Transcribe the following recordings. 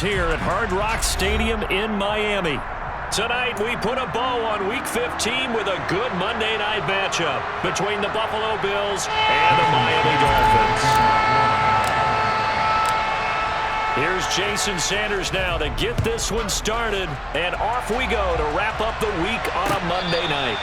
Here at Hard Rock Stadium in Miami. Tonight, we put a bow on Week 15 with a good Monday night matchup between the Buffalo Bills and the Miami Dolphins. Here's Jason Sanders now to get this one started, and off we go to wrap up the week on a Monday night.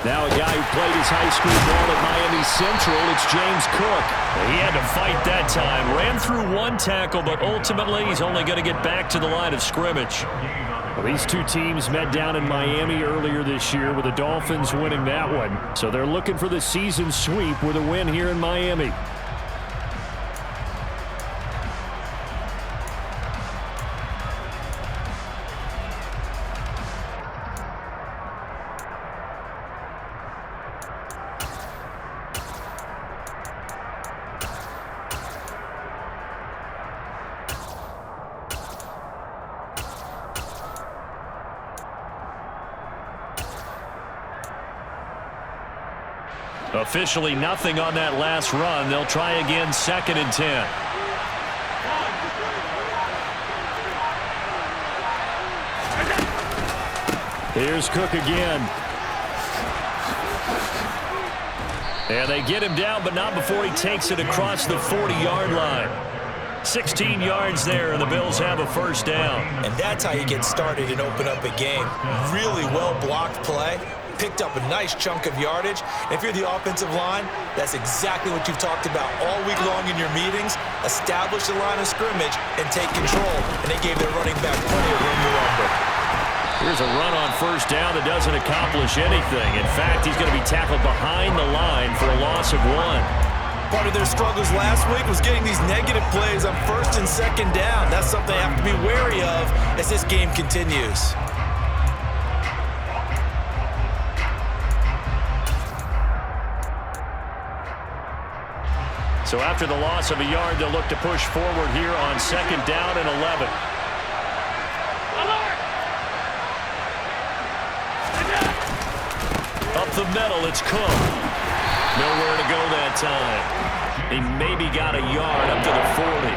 Now a guy who played his high school ball at Miami Central, it's James Cook. He had to fight that time. Ran through one tackle, but ultimately he's only going to get back to the line of scrimmage. Well, these two teams met down in Miami earlier this year with the Dolphins winning that one. So they're looking for the season sweep with a win here in Miami. Officially nothing on that last run. They'll try again, 2nd and 10. Here's Cook again. And they get him down, but not before he takes it across the 40-yard line. 16 yards there, and the Bills have a first down. And that's how you get started and open up a game. Really well-blocked play. Picked up a nice chunk of yardage. And if you're the offensive line, that's exactly what you've talked about all week long in your meetings. Establish the line of scrimmage and take control. And they gave their running back plenty of room to rumble. Here's a run on first down that doesn't accomplish anything. In fact, he's going to be tackled behind the line for a loss of 1. Part of their struggles last week was getting these negative plays on 1st and 2nd down. That's something they have to be wary of as this game continues. So after the loss of a yard, they'll look to push forward here on 2nd down and 11. Up the middle, it's Cook. Nowhere to go that time. He maybe got a yard up to the 40.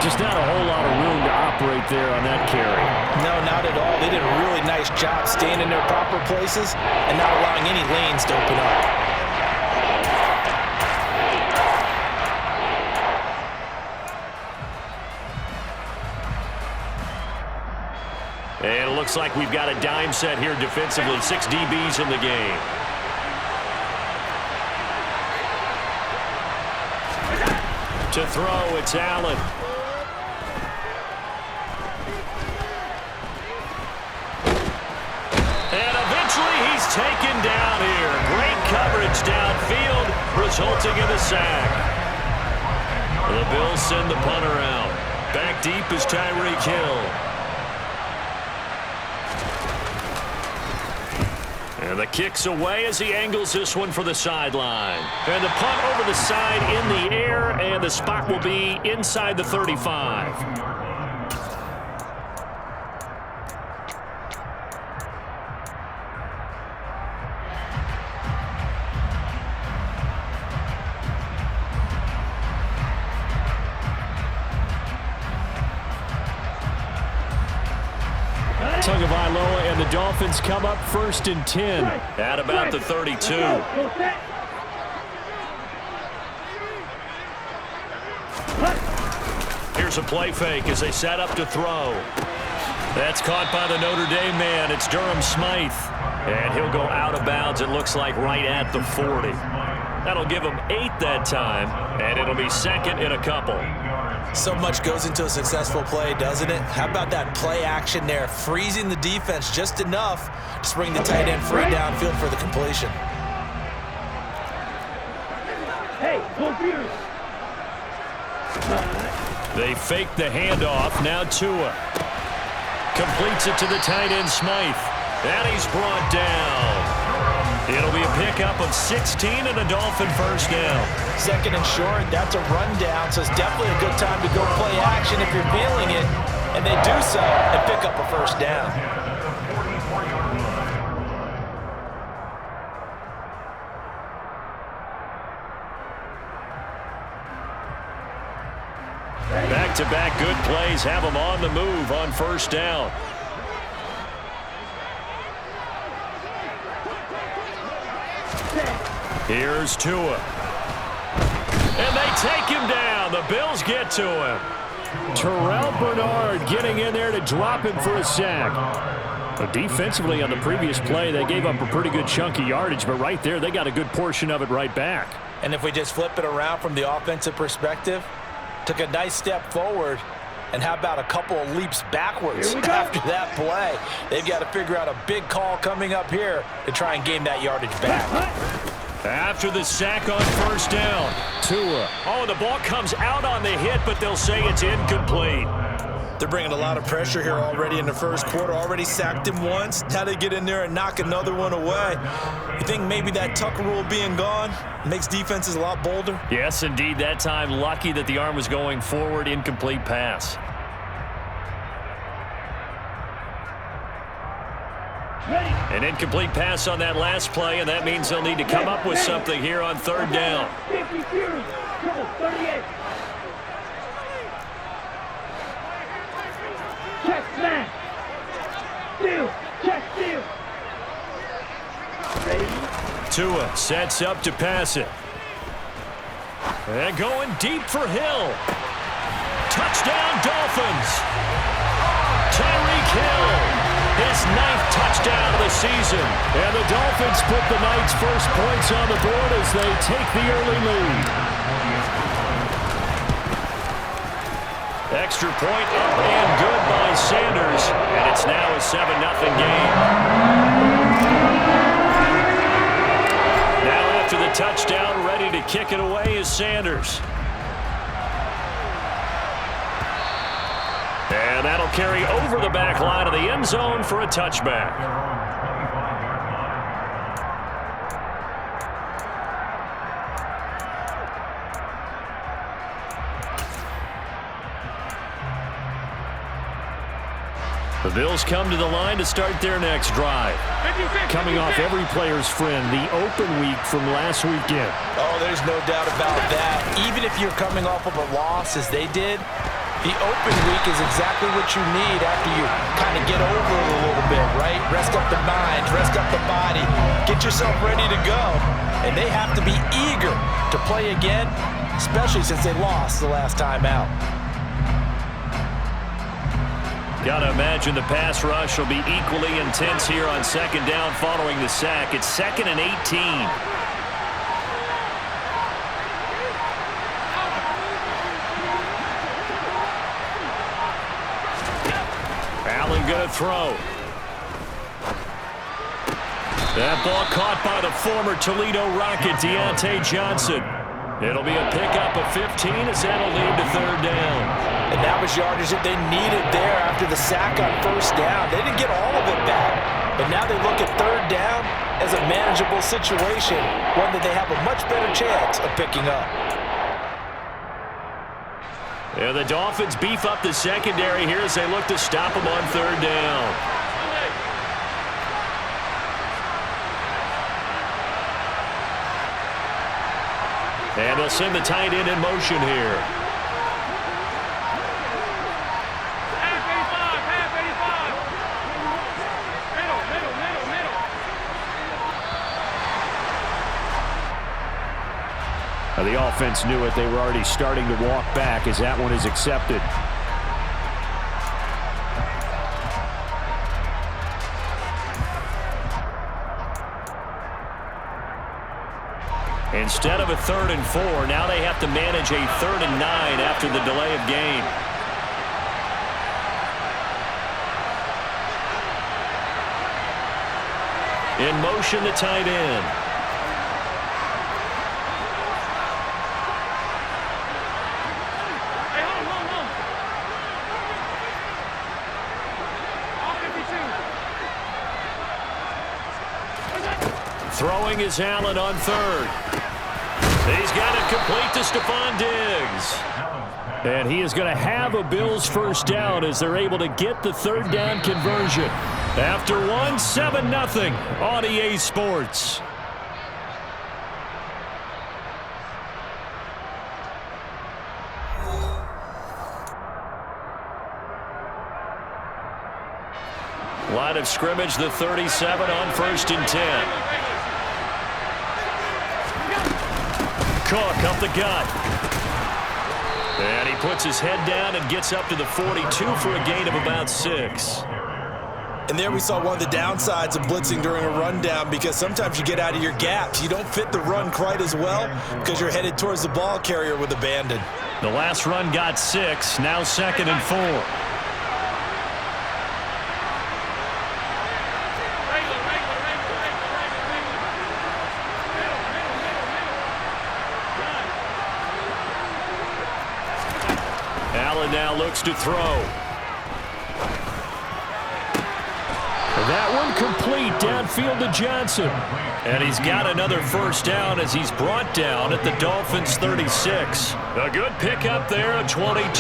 Just not a whole lot of room to operate there on that carry. No, not at all. They did a really nice job staying in their proper places and not allowing any lanes to open up. And it looks like we've got a dime set here defensively. 6 DBs in the game. To throw, it's Allen. And eventually he's taken down here. Great coverage downfield, resulting in a sack. The Bills send the punter out. Back deep is Tyreek Hill. And the kick's away as he angles this one for the sideline. And the punt over the side in the air, and the spot will be inside the 35. Tagovailoa and the Dolphins come up 1st and 10 at about the 32. Here's a play fake as they set up to throw. That's caught by the Notre Dame man. It's Durham Smythe. And he'll go out of bounds, it looks like, right at the 40. That'll give him 8 that time, and it'll be 2nd and a couple. So much goes into a successful play, doesn't it? How about that play action there, freezing the defense just enough to bring the tight end free downfield for the completion. Hey, confused. They fake the handoff. Now Tua completes it to the tight end Smythe. And he's brought down. It'll be a pickup of 16 and a Dolphin first down. Second and short, that's a rundown, so it's definitely a good time to go play action if you're feeling it. And they do so and pick up a first down. Back-to-back good plays have them on the move on first down. Here's Tua. And they take him down. The Bills get to him. Terrell Bernard getting in there to drop him for a sack. But defensively on the previous play, they gave up a pretty good chunk of yardage, but right there, they got a good portion of it right back. And if we just flip it around from the offensive perspective, took a nice step forward, and how about a couple of leaps backwards after that play? They've got to figure out a big call coming up here to try and gain that yardage back. After the sack on first down, Tua. Oh, the ball comes out on the hit, but they'll say it's incomplete. They're bringing a lot of pressure here already in the first quarter. Already sacked him once. Now they get in there and knock another one away. You think maybe that Tucker rule being gone makes defenses a lot bolder? Yes, indeed. That time, lucky that the arm was going forward. Incomplete pass. An incomplete pass on that last play, and that means they'll need to come up with something here on third down. Check smash. Steal. Check steal. Tua sets up to pass it. And going deep for Hill. Touchdown, Dolphins. Tyreek Hill. His 9th touchdown of the season. And the Dolphins put the night's first points on the board as they take the early lead. Extra point up and good by Sanders. And it's now a 7-0 game. Now after the touchdown, ready to kick it away is Sanders. And that'll carry over the back line of the end zone for a touchback. The Bills come to the line to start their next drive. Coming off every player's friend, the open week from last weekend. Oh, there's no doubt about that. Even if you're coming off of a loss as they did, the open week is exactly what you need after you kind of get over it a little bit, right? Rest up the mind, rest up the body, get yourself ready to go. And they have to be eager to play again, especially since they lost the last time out. Got to imagine the pass rush will be equally intense here on second down following the sack. It's 2nd and 18. Allen going to throw. That ball caught by the former Toledo Rocket, Deontay Johnson. It'll be a pickup of 15 as that'll lead to third down. And that was yardage that they needed there after the sack on first down. They didn't get all of it back, but now they look at third down as a manageable situation, one that they have a much better chance of picking up. And the Dolphins beef up the secondary here as they look to stop them on third down. And they'll send the tight end in motion here. The offense knew it. They were already starting to walk back as that one is accepted. Instead of a 3rd and 4, now they have to manage a 3rd and 9 after the delay of game. In motion, the tight end. Hey, hold on. All 52. Throwing is Allen on 3rd. He's got it complete to Stephon Diggs. And he is going to have a Bills first down as they're able to get the 3rd down conversion. After 1, 7-0 on EA Sports. Line of scrimmage, the 37 on 1st and 10. Cook up the gut. And he puts his head down and gets up to the 42 for a gain of about 6. And there we saw one of the downsides of blitzing during a rundown, because sometimes you get out of your gaps. You don't fit the run quite as well because you're headed towards the ball carrier with abandon. The last run got 6, now 2nd and 4. Allen now looks to throw. That one complete downfield to Johnson. And he's got another first down as he's brought down at the Dolphins' 36. A good pickup there at 22.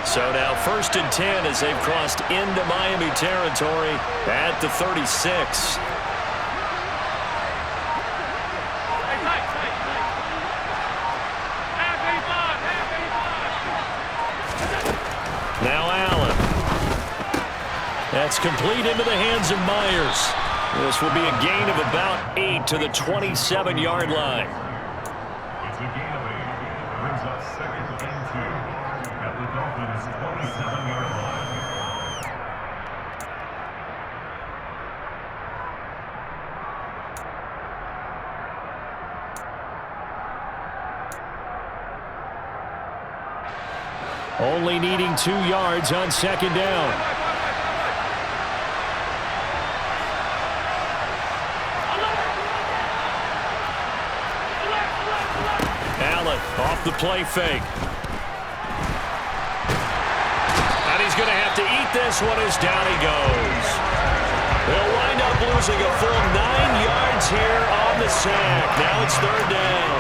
So now 1st and 10 as they've crossed into Miami territory at the 36. Now Allen. That's complete into the hands of Myers. This will be a gain of about 8 to the 27-yard line. It's a gain of 8. Brings up 2nd and 2 at the Dolphins' 27-yard line. Only needing 2 yards on 2nd down. Allen off the play fake. And he's going to have to eat this one as down he goes. They'll wind up losing a full 9 yards here on the sack. Now it's 3rd down.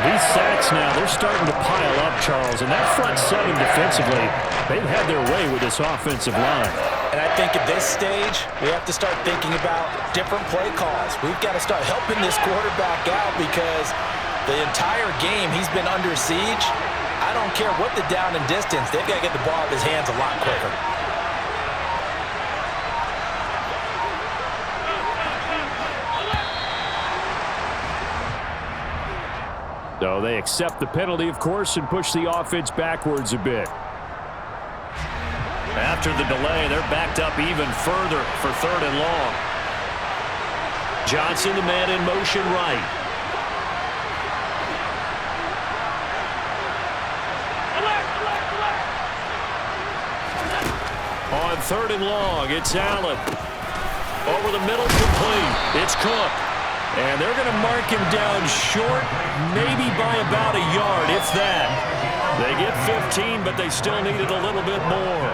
These sacks now, they're starting to pile up, Charles. And that front 7 defensively, they've had their way with this offensive line. And I think at this stage, we have to start thinking about different play calls. We've got to start helping this quarterback out because the entire game he's been under siege. I don't care what the down and distance, they've got to get the ball out of his hands a lot quicker. So they accept the penalty, of course, and push the offense backwards a bit. After the delay, they're backed up even further for 3rd and long. Johnson, the man in motion right. On 3rd and long, it's Allen. Over the middle, complete. It's Cook. And they're going to mark him down short, maybe by about a yard, if that. They get 15, but they still needed a little bit more.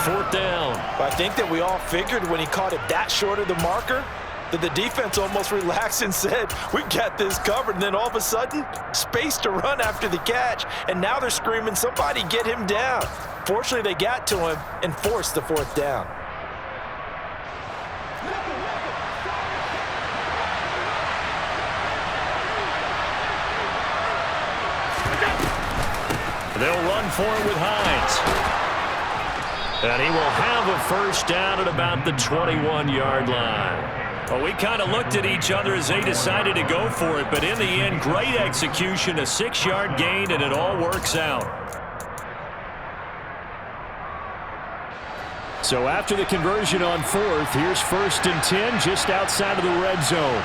4th down. I think that we all figured when he caught it that short of the marker that the defense almost relaxed and said, we got this covered. And then all of a sudden, space to run after the catch. And now they're screaming, somebody get him down. Fortunately, they got to him and forced the 4th down. They'll run for it with Hines. And he will have a first down at about the 21-yard line. Well, we kind of looked at each other as they decided to go for it, but in the end, great execution, a 6-yard gain, and it all works out. So after the conversion on 4th, here's 1st and 10 just outside of the red zone.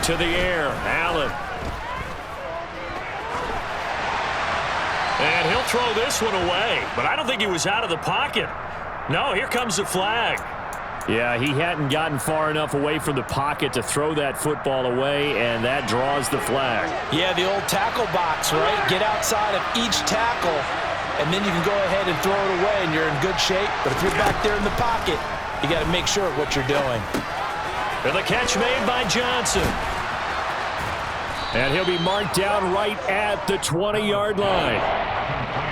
to the air. Allen. And he'll throw this one away. But I don't think he was out of the pocket. No, here comes the flag. Yeah, he hadn't gotten far enough away from the pocket to throw that football away, and that draws the flag. Yeah, the old tackle box, right? Get outside of each tackle, and then you can go ahead and throw it away, and you're in good shape. But if you're back there in the pocket, you got to make sure of what you're doing. And the catch made by Johnson. And he'll be marked down right at the 20-yard line.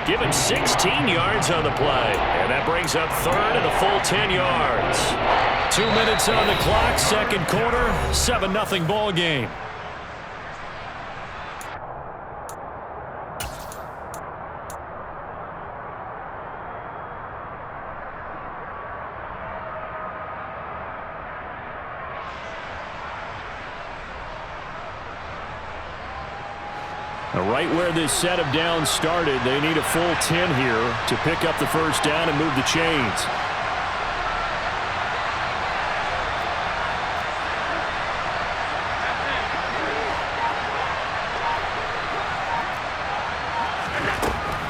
Give him 16 yards on the play. And that brings up third and a full 10 yards. 2 minutes on the clock, second quarter, 7-0 ball game. Right where this set of downs started, they need a full 10 here to pick up the first down and move the chains.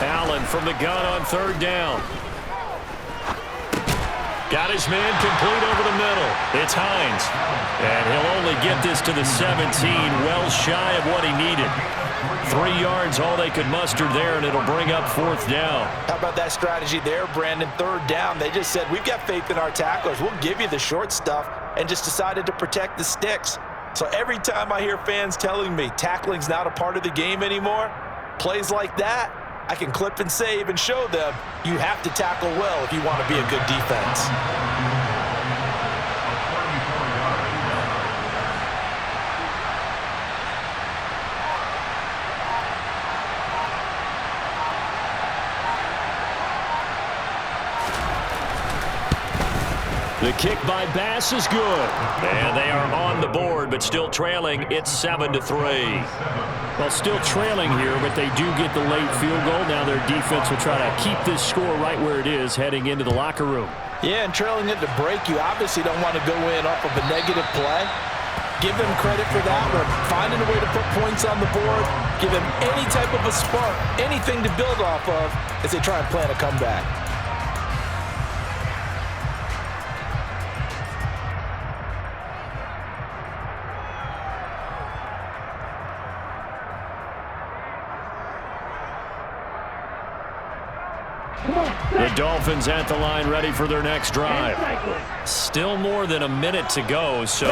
Allen from the gun on third down. Got his man complete over the middle. It's Hines. And he'll only get this to the 17, well shy of what he needed. 3 yards, all they could muster there, and it'll bring up fourth down. How about that strategy there, Brandon? Third down, they just said, we've got faith in our tacklers. We'll give you the short stuff, and just decided to protect the sticks. So every time I hear fans telling me tackling's not a part of the game anymore, plays like that, I can clip and save and show them you have to tackle well if you want to be a good defense. The kick by Bass is good. And they are on the board, but still trailing. It's 7-3. Well, still trailing here, but they do get the late field goal. Now their defense will try to keep this score right where it is heading into the locker room. Yeah, and trailing it to break, you obviously don't want to go in off of a negative play. Give them credit for that. We're finding a way to put points on the board. Give them any type of a spark, anything to build off of as they try and plan a comeback. The Dolphins at the line ready for their next drive. Still more than a minute to go, so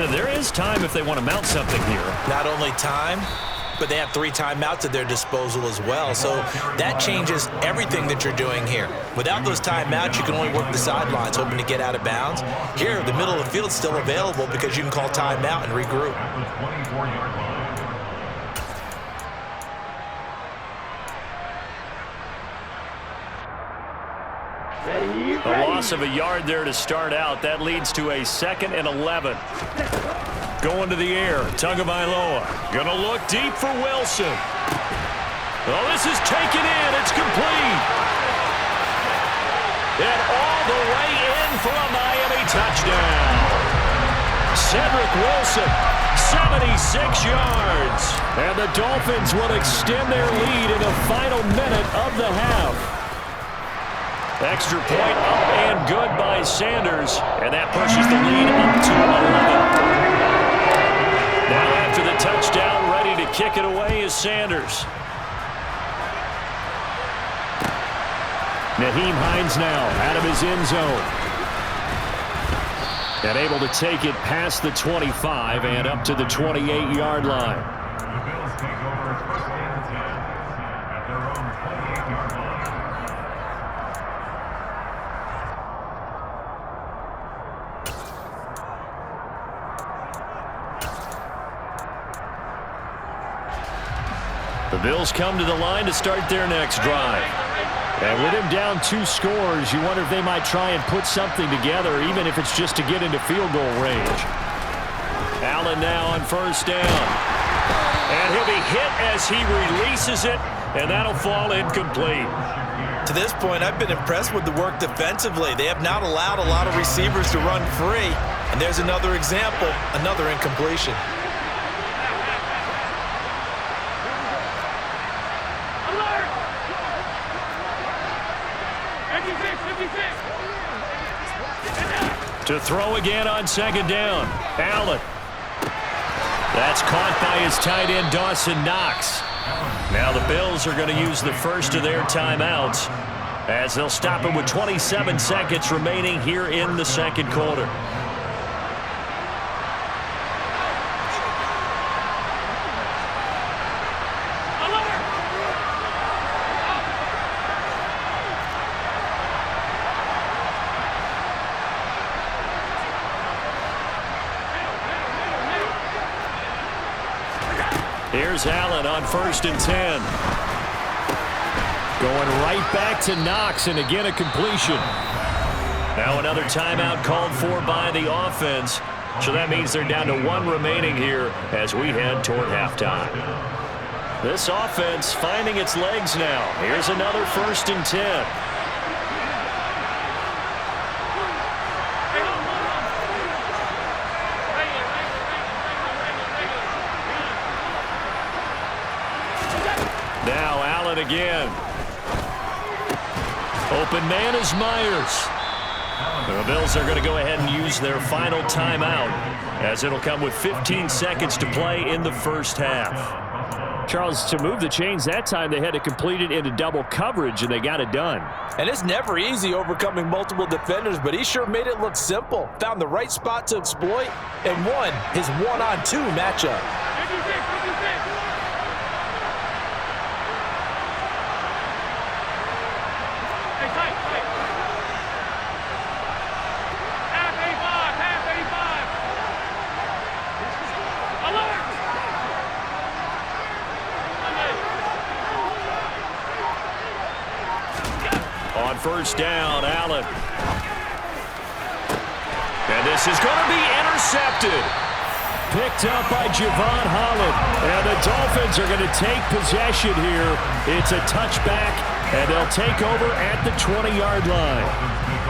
there is time if they want to mount something here. Not only time, but they have 3 timeouts at their disposal as well. So that changes everything that you're doing here. Without those timeouts, you can only work the sidelines, hoping to get out of bounds. Here, the middle of the field is still available because you can call timeout and regroup. A loss of a yard there to start out. That leads to a 2nd and 11. Going to the air. Tagovailoa. Going to look deep for Wilson. Oh, this is taken in. It's complete. And all the way in for a Miami touchdown. Cedric Wilson, 76 yards. And the Dolphins will extend their lead in the final minute of the half. Extra point up and good by Sanders, and that pushes the lead up to 11. Now after the touchdown, ready to kick it away is Sanders. Nyheim Hines now out of his end zone. And able to take it past the 25 and up to the 28-yard line. The Bills take over first and 10 at their own 28-yard line. The Bills come to the line to start their next drive. And with him down 2 scores, you wonder if they might try and put something together, even if it's just to get into field goal range. Allen now on first down. And he'll be hit as he releases it, and that'll fall incomplete. To this point, I've been impressed with the work defensively. They have not allowed a lot of receivers to run free. And there's another example, another incompletion. To throw again on second down. Allen. That's caught by his tight end, Dawson Knox. Now the Bills are going to use the first of their timeouts as they'll stop it with 27 seconds remaining here in the second quarter. Here's Allen on 1st and 10. Going right back to Knox, and again a completion. Now another timeout called for by the offense. So that means they're down to 1 remaining here as we head toward halftime. This offense finding its legs now. Here's another 1st and 10. Now Allen again. Open man is Myers. The Bills are going to go ahead and use their final timeout as it'll come with 15 seconds to play in the first half. Charles, to move the chains that time, they had to complete it into double coverage, and they got it done. And it's never easy overcoming multiple defenders, but he sure made it look simple. Found the right spot to exploit and won his 1-on-2 matchup. On 1st down, Allen. And this is going to be intercepted. Picked up by Javon Holland. And the Dolphins are going to take possession here. It's a touchback, and they'll take over at the 20-yard line.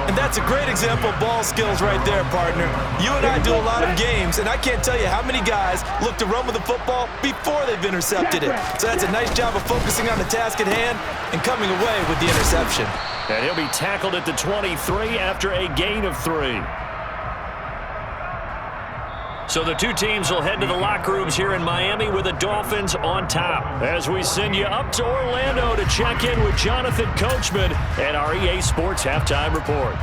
And that's a great example of ball skills right there, partner. You and I do a lot of games, and I can't tell you how many guys look to run with the football before they've intercepted it. So that's a nice job of focusing on the task at hand and coming away with the interception. And he'll be tackled at the 23 after a gain of 3. So the two teams will head to the locker rooms here in Miami with the Dolphins on top. As we send you up to Orlando to check in with Jonathan Coachman and our EA Sports Halftime Report.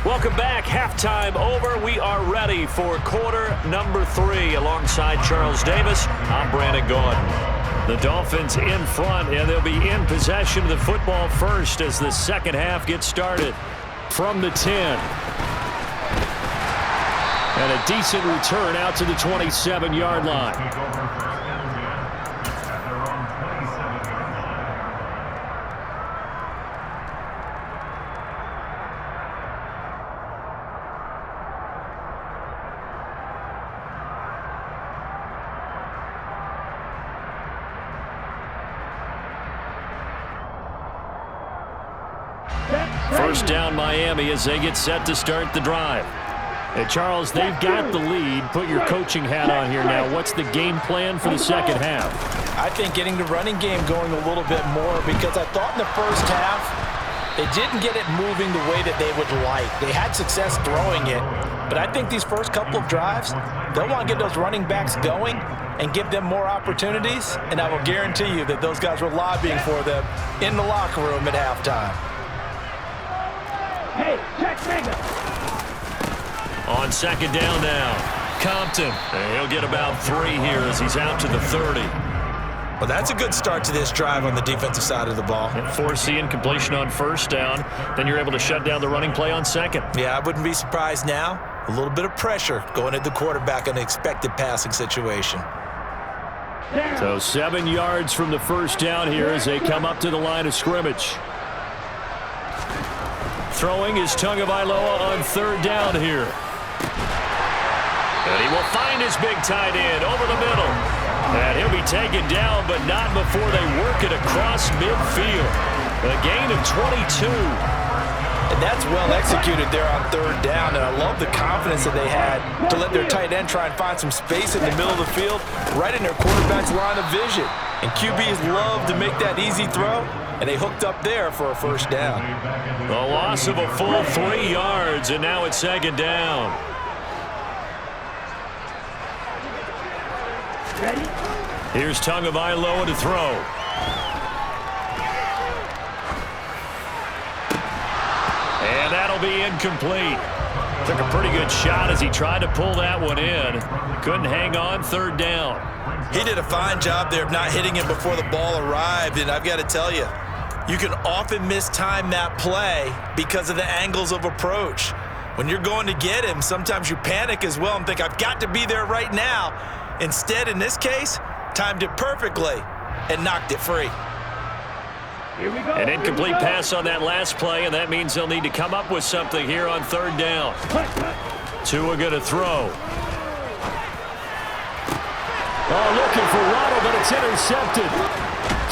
Welcome back. Halftime over. We are ready for quarter number 3. Alongside Charles Davis, I'm Brandon Gaudin. The Dolphins in front, and they'll be in possession of the football first as the second half gets started from the 10. And a decent return out to the 27-yard line. First down Miami as they get set to start the drive. And Charles, they've got the lead. Put your coaching hat on here now. What's the game plan for the second half? I think getting the running game going a little bit more, because I thought in the first half they didn't get it moving the way that they would like. They had success throwing it, but I think these first couple of drives, they'll want to get those running backs going and give them more opportunities, and I will guarantee you that those guys were lobbying for them in the locker room at halftime. Hey, check finger. On second down now, Compton. And he'll get about 3 here as he's out to the 30. Well, that's a good start to this drive on the defensive side of the ball. Force the incompletion on first down. Then you're able to shut down the running play on second. Yeah, I wouldn't be surprised now. A little bit of pressure going at the quarterback in an expected passing situation. So 7 yards from the first down here as they come up to the line of scrimmage. Throwing is Tagovailoa on third down here. And he will find his big tight end over the middle. And he'll be taken down, but not before they work it across midfield. A gain of 22. And that's well executed there on third down, and I love the confidence that they had to let their tight end try and find some space in the middle of the field, right in their quarterback's line of vision. And QBs love to make that easy throw, and they hooked up there for a first down. The loss of a full 3 yards, and now it's second down. Here's Tagovailoa to throw. And that'll be incomplete. Took a pretty good shot as he tried to pull that one in. Couldn't hang on, third down. He did a fine job there of not hitting him before the ball arrived, and I've got to tell you, you can often mistime that play because of the angles of approach. When you're going to get him, sometimes you panic as well and think, I've got to be there right now. Instead, in this case, timed it perfectly and knocked it free. An incomplete pass on that last play, and that means they'll need to come up with something here on third down. Tua going to throw. Oh, looking for Waddle, but it's intercepted.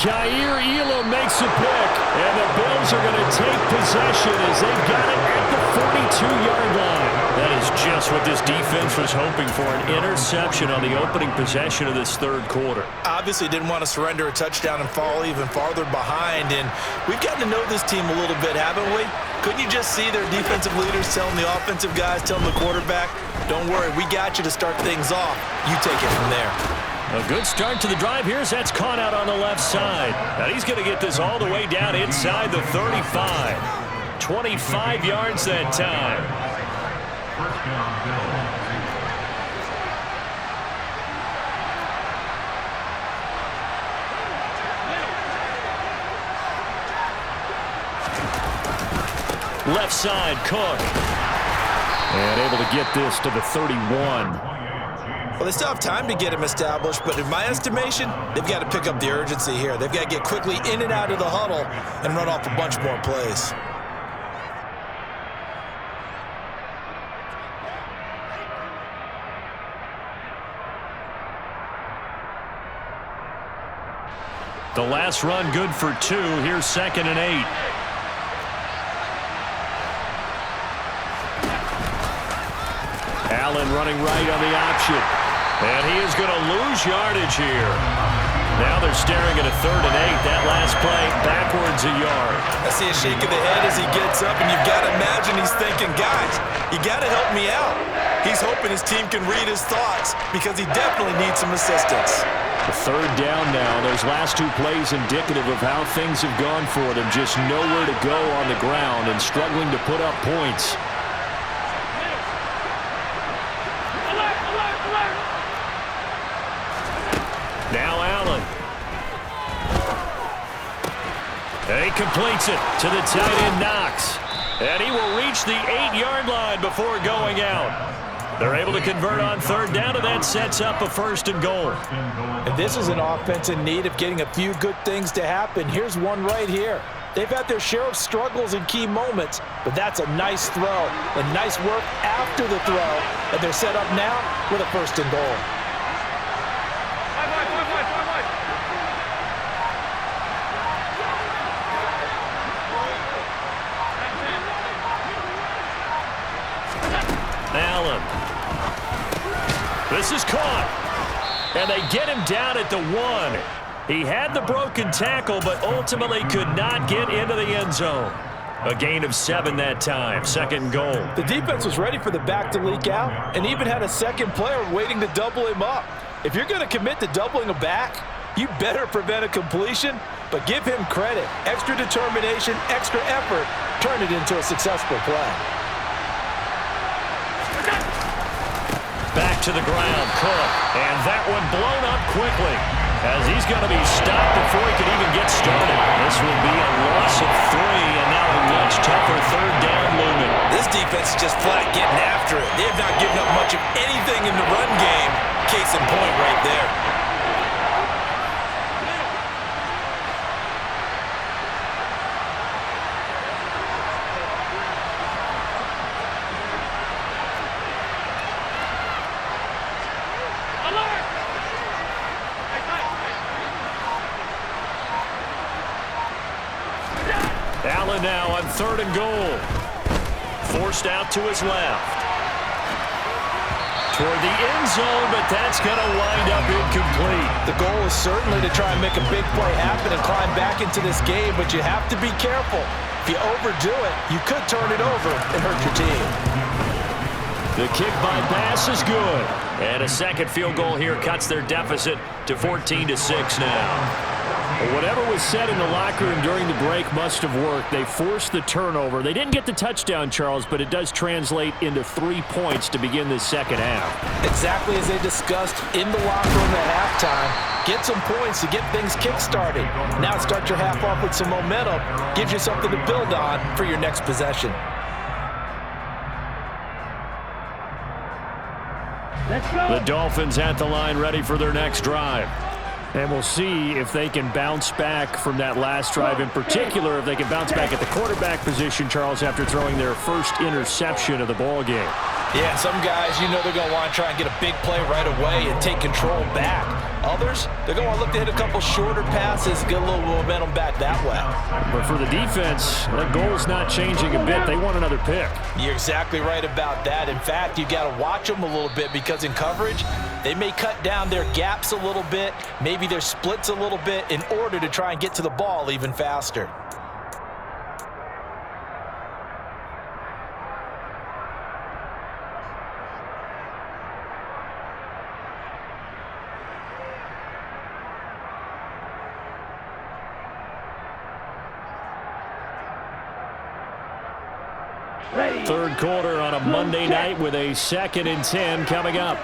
Kaiir Elam makes a pick, and the Bills are going to take possession as they've got it at the 42-yard line. That is just what this defense was hoping for, an interception on the opening possession of this third quarter. Obviously didn't want to surrender a touchdown and fall even farther behind, and we've gotten to know this team a little bit, haven't we? Couldn't you just see their defensive leaders telling the offensive guys, telling the quarterback, don't worry, we got you to start things off. You take it from there. A good start to the drive. Here's that's caught out on the left side. Now he's going to get this all the way down inside the 35. 25 yards that time. First down, Bills. Left side, Cook. And able to get this to the 31. Well, they still have time to get him established, but in my estimation, they've got to pick up the urgency here. They've got to get quickly in and out of the huddle and run off a bunch more plays. The last run good for 2. Here's 2nd and 8. Allen running right on the option. And he is going to lose yardage here. Now they're staring at a 3rd and 8. That last play, backwards a yard. I see a shake of the head as he gets up, and you've got to imagine he's thinking, guys, you got to help me out. He's hoping his team can read his thoughts because he definitely needs some assistance. The 3rd down now. Those last 2 plays indicative of how things have gone for them. Just nowhere to go on the ground and struggling to put up points. Now Allen. And he completes it to the tight end Knox. And he will reach the 8-yard line before going out. They're able to convert on 3rd down, and that sets up a 1st and goal. And this is an offense in need of getting a few good things to happen. Here's one right here. They've had their share of struggles in key moments, but that's a nice throw and nice work after the throw. And they're set up now with a 1st and goal. Allen. This is caught. And they get him down at the 1. He had the broken tackle, but ultimately could not get into the end zone. A gain of 7 that time. 2nd goal. The defense was ready for the back to leak out and even had a second player waiting to double him up. If you're going to commit to doubling a back, you better prevent a completion, but give him credit. Extra determination, extra effort, turn it into a successful play. Back to the ground, Cook. And that one blown up quickly as he's going to be stopped before he can even get started. This will be a loss of 3, and now a much tougher 3rd down looming. This defense is just flat getting after it. They have not given up much of anything in the run game. Case in point right there. Allen now on 3rd and goal. Forced out to his left. toward the end zone, but that's going to wind up incomplete. The goal is certainly to try and make a big play happen and climb back into this game, but you have to be careful. If you overdo it, you could turn it over and hurt your team. The kick by pass is good. And a second field goal here cuts their deficit to 14-6 now. Whatever was said in the locker room during the break must have worked. They forced the turnover. They didn't get the touchdown, Charles, but it does translate into 3 points to begin this second half. Exactly as they discussed in the locker room at halftime. Get some points to get things kick-started. Now start your half off with some momentum. Gives you something to build on for your next possession. Let's go. The Dolphins at the line ready for their next drive. And we'll see if they can bounce back from that last drive, in particular if they can bounce back at the quarterback position, Charles, after throwing their first interception of the ball game. Yeah, some guys, you know they're going to want to try and get a big play right away and take control back. Others, they're going to look to hit a couple shorter passes, get a little momentum back that way. But for the defense, that goal's not changing a bit. They want another pick. You're exactly right about that. In fact, you got to watch them a little bit because in coverage, they may cut down their gaps a little bit, maybe their splits a little bit in order to try and get to the ball even faster. Third quarter on a Monday night with a 2nd and 10 coming up.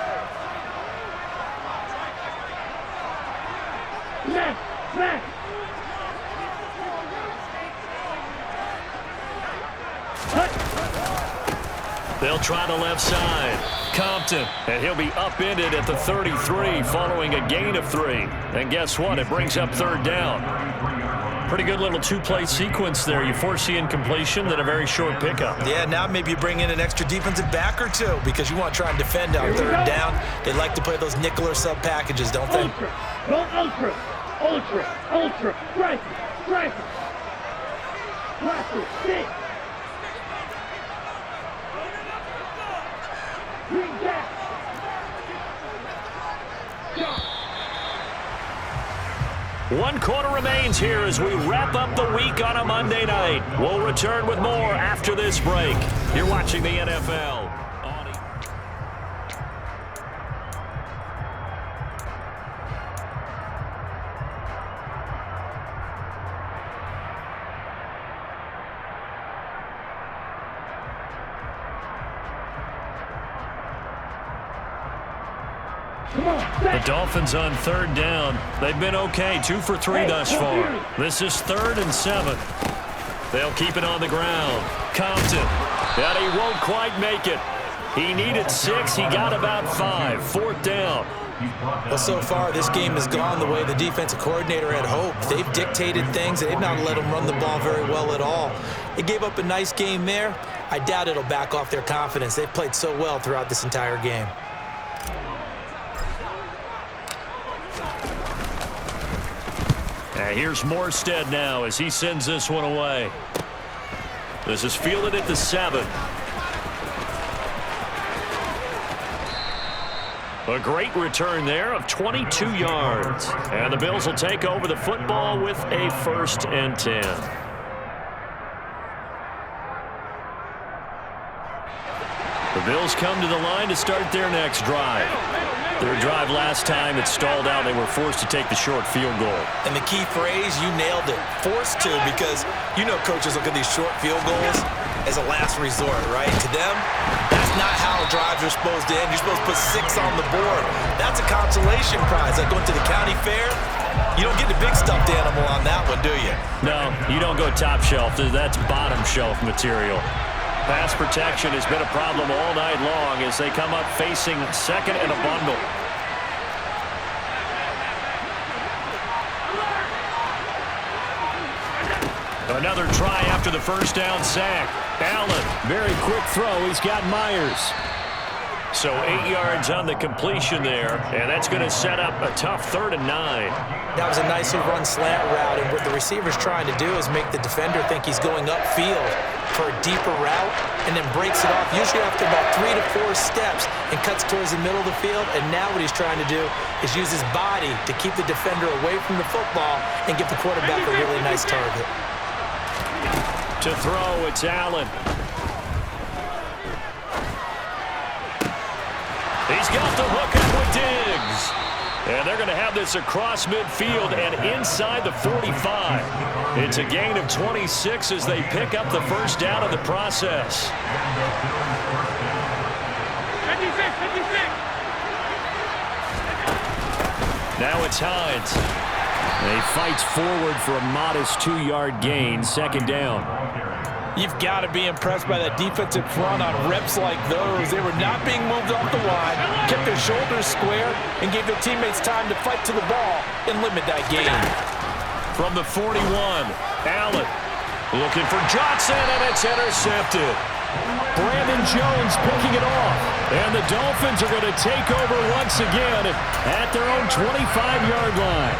Smack. They'll try the left side. Compton, and he'll be upended at the 33 following a gain of 3. And guess what? It brings up third down. Pretty good little two-play sequence there. You force the incompletion, then a very short pickup. Yeah, now maybe you bring in an extra defensive back or two because you want to try and defend on third down. They like to play those nickel or sub packages, don't they? Ultra. Go ultra. Strike. Blaster, stick. Green jack. Jump. 1 quarter remains here as we wrap up the week on a Monday night. We'll return with more after this break. You're watching the NFL. The Dolphins on third down. They've been okay, 2 for 3 thus far. This is 3rd and 7. They'll keep it on the ground. Compton, but he won't quite make it. He needed 6. He got about 5. 4th down. Well, so far, this game has gone the way the defensive coordinator had hoped. They've dictated things, and they've not let them run the ball very well at all. They gave up a nice game there. I doubt it'll back off their confidence. They've played so well throughout this entire game. Here's Morstead now as he sends this one away. This is fielded at the 7. A great return there of 22 yards. And the Bills will take over the football with a 1st and 10. The Bills come to the line to start their next drive. Their drive last time, it stalled out. They were forced to take the short field goal. And the key phrase, you nailed it. Forced to, because you know coaches look at these short field goals as a last resort, right? To them, that's not how drives are supposed to end. You're supposed to put 6 on the board. That's a consolation prize. Like going to the county fair, you don't get the big stuffed animal on that one, do you? No, you don't go top shelf. That's bottom shelf material. Pass protection has been a problem all night long as they come up facing 2nd and a bundle. Another try after the first down sack. Allen, very quick throw. He's got Myers. So 8 yards on the completion there, and that's going to set up a tough 3rd and 9. That was a nicely run slant route, and what the receiver's trying to do is make the defender think he's going upfield for a deeper route and then breaks it off, usually after about 3 to 4 steps, and cuts towards the middle of the field. And now what he's trying to do is use his body to keep the defender away from the football and give the quarterback a really nice target. To throw, it's Allen. He's got the hook up with Diggs. And they're going to have this across midfield and inside the 45. It's a gain of 26 as they pick up the first down in the process. 56, 56. Now it's Hines. And he fights forward for a modest 2-yard gain, 2nd down. You've got to be impressed by that defensive front on reps like those. They were not being moved off the line, kept their shoulders square, and gave their teammates time to fight to the ball and limit that gain. From the 41, Allen looking for Johnson, and it's intercepted. Brandon Jones picking it off, and the Dolphins are going to take over once again at their own 25-yard line.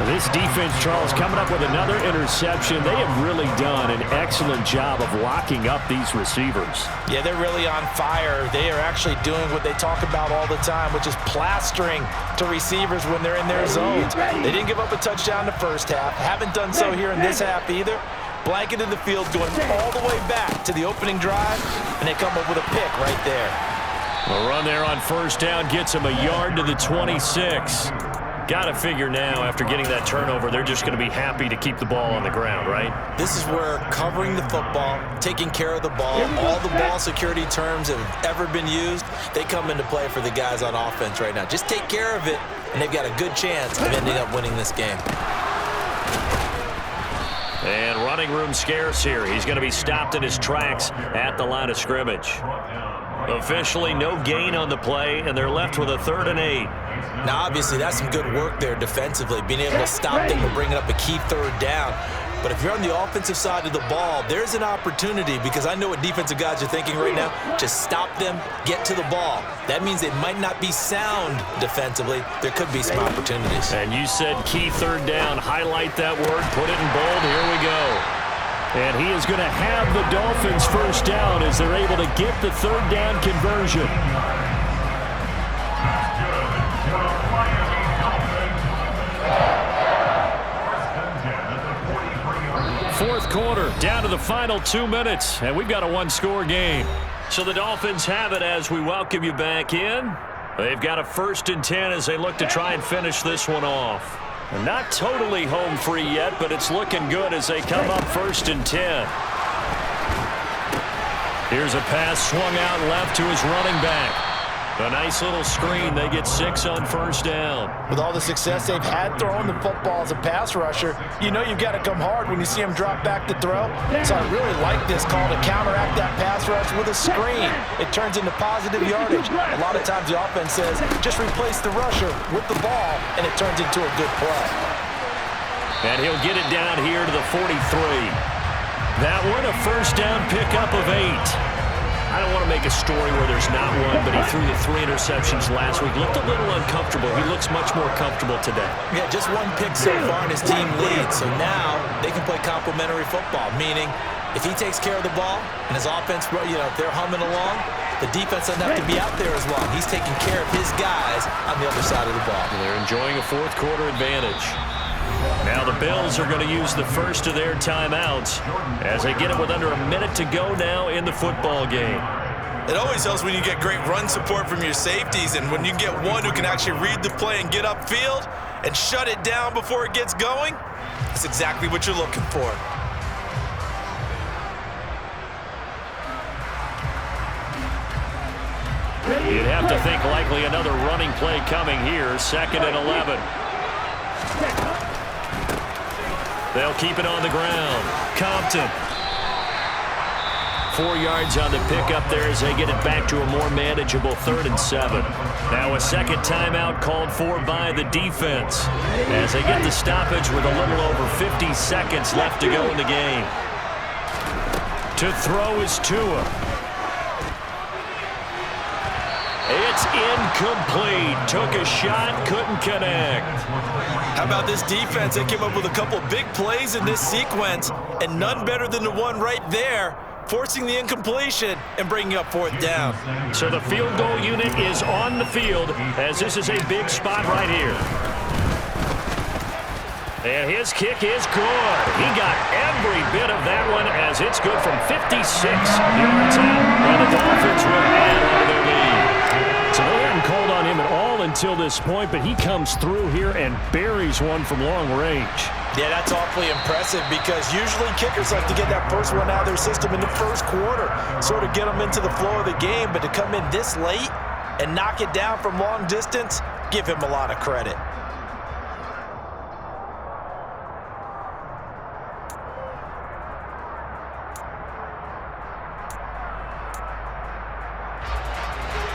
This defense, Charles, coming up with another interception. They have really done an excellent job of locking up these receivers. Yeah, they're really on fire. They are actually doing what they talk about all the time, which is plastering to receivers when they're in their zones. They didn't give up a touchdown in the first half. Haven't done so here in this half either. Blanketed the field, going all the way back to the opening drive, and they come up with a pick right there. A run there on first down gets them a yard to the 26. Got to figure now, after getting that turnover, they're just going to be happy to keep the ball on the ground, right? This is where covering the football, taking care of the ball, all the ball security terms that have ever been used, they come into play for the guys on offense right now. Just take care of it, and they've got a good chance of ending up winning this game. And running room scarce here. He's going to be stopped in his tracks at the line of scrimmage. Officially no gain on the play, and they're left with a 3rd and 8. Now, obviously, that's some good work there defensively, being able to stop them and bringing up a key 3rd down. But if you're on the offensive side of the ball, there's an opportunity, because I know what defensive guys are thinking right now. Just stop them, get to the ball. That means they might not be sound defensively. There could be some opportunities. And you said key 3rd down. Highlight that word. Put it in bold. Here we go. And he is going to have the Dolphins first down as they're able to get the 3rd down conversion. Fourth quarter, down to the final 2 minutes, and we've got a 1-score game. So the Dolphins have it as we welcome you back in. They've got a 1st and 10 as they look to try and finish this one off. Not totally home free yet, but it's looking good as they come up 1st and 10. Here's a pass swung out left to his running back. A nice little screen. They get 6 on first down. With all the success they've had throwing the football as a pass rusher, you know you've got to come hard when you see him drop back to throw. So I really like this call to counteract that pass rush with a screen. It turns into positive yardage. A lot of times the offense says, just replace the rusher with the ball, and it turns into a good play. And he'll get it down here to the 43. That one, a first down pickup of 8. I don't want to make a story where there's not one, but he threw the 3 interceptions last week. Looked a little uncomfortable. He looks much more comfortable today. Yeah, just 1 pick so far and his team leads. So now they can play complementary football, meaning if he takes care of the ball and his offense, if they're humming along, the defense doesn't have to be out there as long. He's taking care of his guys on the other side of the ball. And they're enjoying a 4th quarter advantage. Now the Bills are going to use the first of their timeouts as they get it with under a minute to go now in the football game. It always helps when you get great run support from your safeties, and when you get one who can actually read the play and get upfield and shut it down before it gets going, that's exactly what you're looking for. You'd have to think likely another running play coming here, 2nd and 11. They'll keep it on the ground. Compton. 4 yards on the pickup there as they get it back to a more manageable 3rd and 7. Now a second timeout called for by the defense as they get the stoppage with a little over 50 seconds left to go in the game. To throw is Tua. It's incomplete. Took a shot, couldn't connect. How about this defense? They came up with a couple big plays in this sequence, and none better than the one right there, forcing the incompletion and bringing up fourth down. So the field goal unit is on the field as this is a big spot right here. And his kick is good. He got every bit of that one as it's good from 56 yards out. And the Dolphins will add on to their lead. So they hadn't called on him at all until this point, but he comes through here and buries one from long range. Yeah, that's awfully impressive because usually kickers like to get that first one out of their system in the first quarter, sort of get them into the flow of the game, but to come in this late and knock it down from long distance, give him a lot of credit.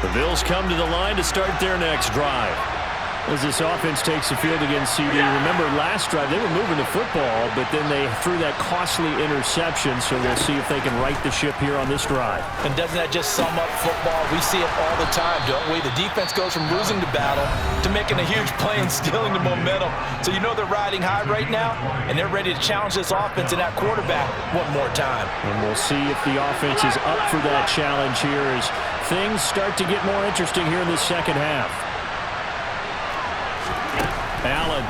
The Bills come to the line to start their next drive. As this offense takes the field against CD, remember last drive they were moving the football, but then they threw that costly interception, so we'll see if they can right the ship here on this drive. And doesn't that just sum up football? We see it all the time, don't we? The defense goes from losing the battle to making a huge play and stealing the momentum. So you know they're riding high right now, and they're ready to challenge this offense and that quarterback one more time. And we'll see if the offense is up for that challenge here as things start to get more interesting here in the second half. Allen.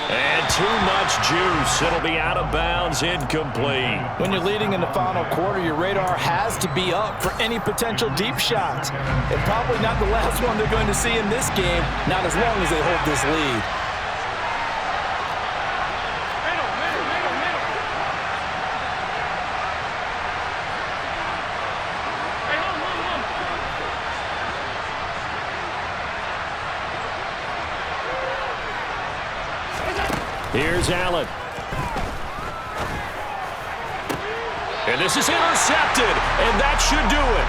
And too much juice. It'll be out of bounds, incomplete. When you're leading in the final quarter, your radar has to be up for any potential deep shots. And probably not the last one they're going to see in this game, not as long as they hold this lead. Here's Allen. And this is intercepted, and that should do it.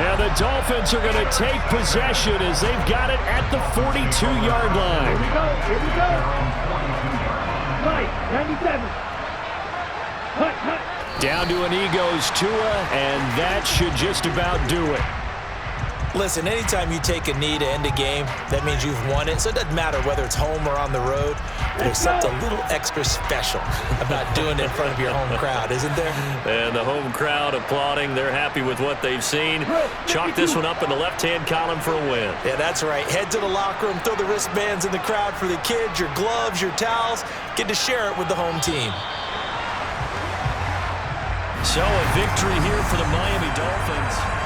And the Dolphins are going to take possession as they've got it at the 42-yard line. Here we go. Right, 97. Hut. Down to an egos Tua, and that should just about do it. Listen, anytime you take a knee to end a game, that means you've won it. So it doesn't matter whether it's home or on the road. There's something a little extra special about doing it in front of your home crowd, isn't there? And the home crowd applauding. They're happy with what they've seen. Chalk this one up in the left-hand column for a win. Yeah, that's right. Head to the locker room, throw the wristbands in the crowd for the kids, your gloves, your towels. Get to share it with the home team. So a victory here for the Miami Dolphins.